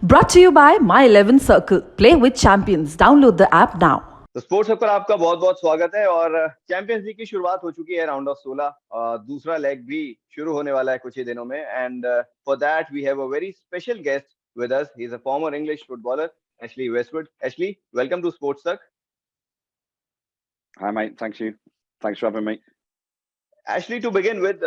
Brought to you by My 11 Circle. Play with champions. Download the app now. तो sports hub पर आपका बहुत बहुत स्वागत है और चैंपियंस लीग की शुरुआत हो चुकी है राउंड ऑफ 16 दूसरा लेग भी शुरू होने वाला है कुछ ही दिनों में and for that we have a very special guest with us he is a former English footballer Ashley Westwood Ashley welcome to Sports Tak Hi mate, thanks for having me. Ashley, to begin with,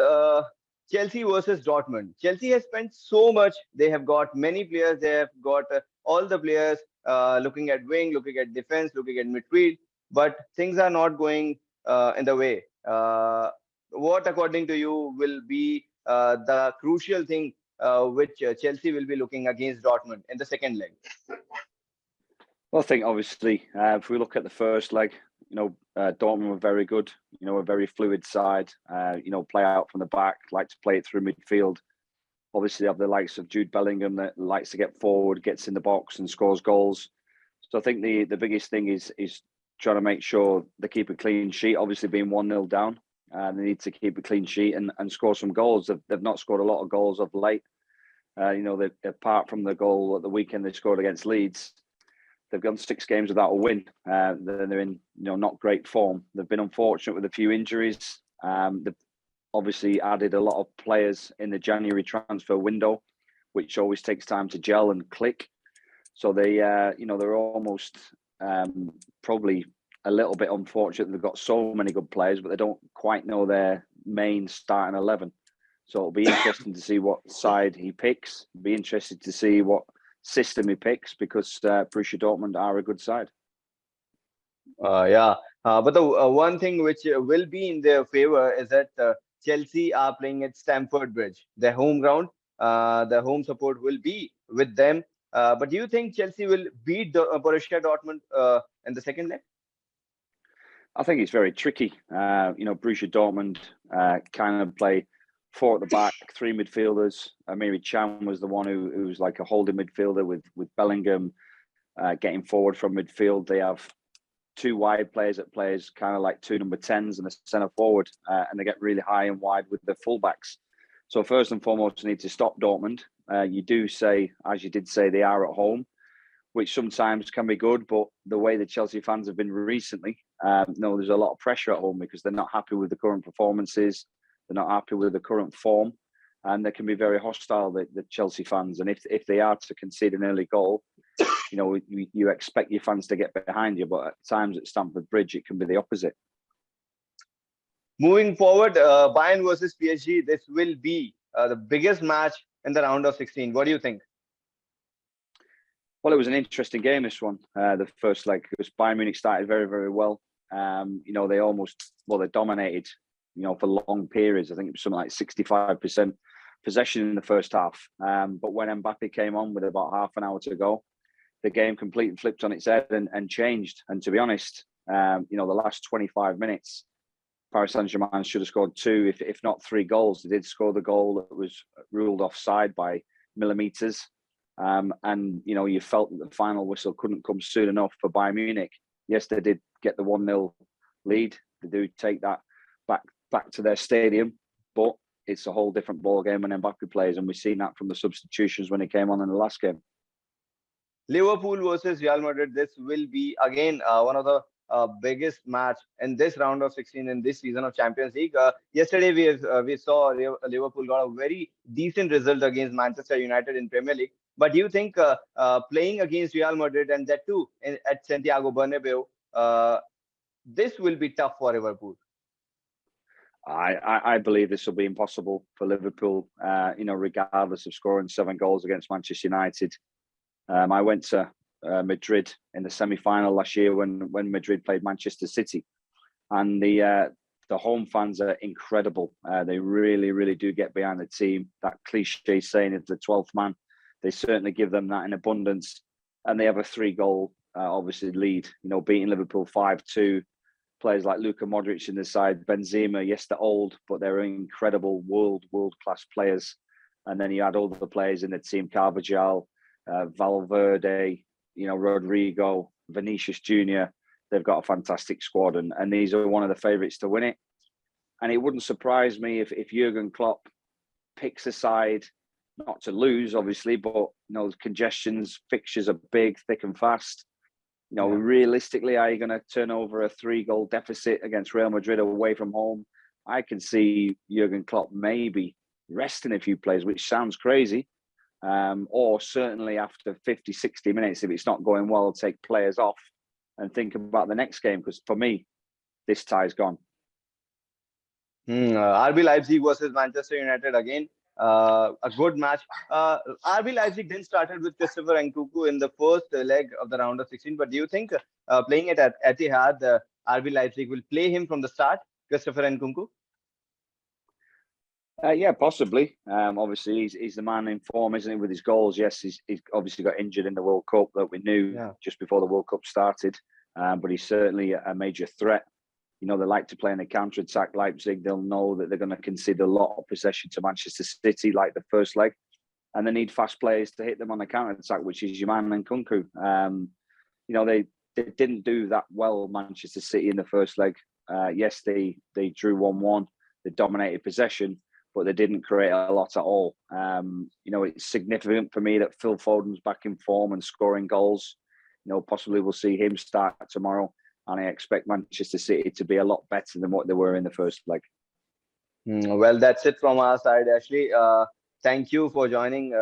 Chelsea versus Dortmund. Chelsea has spent so much. They have got many players. They have got all the players looking at wing, looking at defense, looking at midfield. But things are not going in the way. What, according to you, will be the crucial thing which Chelsea will be looking against Dortmund in the second leg? Well, I think obviously, if we look at the first leg, Dortmund were very good. A very fluid side. Play out from the back, like to play it through midfield. Obviously, they have the likes of Jude Bellingham that likes to get forward, gets in the box, and scores goals. So I think the biggest thing is trying to make sure they keep a clean sheet. Obviously, being 1-0 down, they need to keep a clean sheet and score some goals. They've not scored a lot of goals of late. Apart from the goal at the weekend they scored against Leeds. They've gone 6 games without a win. They're in not great form. They've been unfortunate with a few injuries. They've obviously added a lot of players in the January transfer window, which always takes time to gel and click. So they're almost probably a little bit unfortunate. They've got so many good players, but they don't quite know their main starting 11. So it'll be interesting to see what side he picks. It'll be interesting to see what system he picks because Borussia Dortmund are a good side. But the one thing which will be in their favor is that Chelsea are playing at Stamford Bridge, their home ground. The home support will be with them. But do you think Chelsea will beat Borussia Dortmund in the second leg? I think it's very tricky. Borussia Dortmund kind of play 4 at the back, 3 midfielders. Amiri Chan was the one who was like a holding midfielder with Bellingham getting forward from midfield. They have 2 wide players that plays kind of like 2 number 10s and a centre forward, and they get really high and wide with the fullbacks. So first and foremost, you need to stop Dortmund. You do say, as you did say, they are at home, which sometimes can be good, but the way the Chelsea fans have been recently, there's a lot of pressure at home because they're not happy with the current performances. They're not happy with the current form, and they can be very hostile, the Chelsea fans. And if they are to concede an early goal, you expect your fans to get behind you, but at times at Stamford Bridge, it can be the opposite. Moving forward, Bayern versus PSG, this will be the biggest match in the round of 16. What do you think? Well, it was an interesting game, this one. The first leg, it was Bayern Munich started very, very well. They dominated, for long periods. I think it was something like 65% possession in the first half. But when Mbappe came on with about half an hour to go, the game completely flipped on its head and changed. And to be honest, the last 25 minutes, Paris Saint-Germain should have scored 2, if not 3 goals. They did score the goal that was ruled offside by millimetres. You felt that the final whistle couldn't come soon enough for Bayern Munich. Yes, they did get the 1-0 lead. They do take that back to their stadium, but it's a whole different ball game when Mbappe plays, and we've seen that from the substitutions when he came on in the last game. Liverpool versus Real Madrid. This will be again one of the biggest match in this round of 16 in this season of Champions League. Yesterday we saw Liverpool got a very decent result against Manchester United in Premier League. But do you think playing against Real Madrid, and that too at Santiago Bernabeu, this will be tough for Liverpool? I believe this will be impossible for Liverpool, regardless of scoring 7 goals against Manchester United. I went to Madrid in the semi-final last year when Madrid played Manchester City, and the home fans are incredible. They really, really do get behind the team. That cliche saying is the 12th man. They certainly give them that in abundance, and they have a 3-goal obviously lead. Beating Liverpool 5-2. Players like Luka Modric in the side, Benzema, yes, they're old, but they're incredible world-class players. And then you add all the players in the team, Carvajal, Valverde, Rodrigo, Vinicius Jr. They've got a fantastic squad, and these are one of the favourites to win it. And it wouldn't surprise me if Jurgen Klopp picks a side not to lose, obviously, but congestions, fixtures are big, thick and fast. Realistically, are you going to turn over a 3-goal deficit against Real Madrid away from home? I can see Jurgen Klopp maybe resting a few players, which sounds crazy. Or certainly after 50, 60 minutes, if it's not going well, take players off and think about the next game. Because for me, this tie's gone. RB Leipzig versus Manchester United again. A good match. RB Leipzig then started with Christopher Nkunku in the first leg of the round of 16. But do you think playing it at Etihad, RB Leipzig will play him from the start, Christopher Nkunku? Yeah, possibly. Obviously, he's the man in form, isn't he, with his goals? Yes, he's obviously got injured in the World Cup that we knew just before the World Cup started. But he's certainly a major threat. They like to play in a counter-attack, Leipzig. They'll know that they're going to concede a lot of possession to Manchester City, like the first leg. And they need fast players to hit them on the counter-attack, which is your man Nkunku. They didn't do that well, Manchester City, in the first leg. Yes, they drew 1-1. They dominated possession, but they didn't create a lot at all. It's significant for me that Phil Foden's back in form and scoring goals. Possibly we'll see him start tomorrow. And I expect Manchester City to be a lot better than what they were in the first leg. Well, that's it from our side, Ashley. Thank you for joining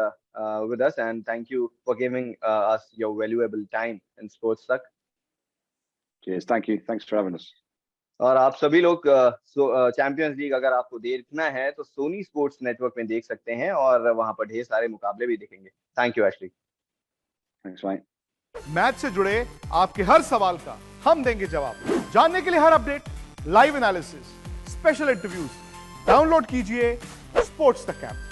with us, and thank you for giving us your valuable time in Sports Talk. Cheers. Thank you. Thanks for having us. और आप सभी लोग champions league अगर आपको देखना है तो Soni sports network में देख सकते हैं और वहां पर ढेर सारे मुकाबले भी दिखेंगे. Thank you Ashley. थैंक्स भाई. मैच से जुड़े आपके हर सवाल का हम देंगे जवाब. जानने के लिए हर update, live analysis, special interviews download कीजिए स्पोर्ट्स तक ऐप.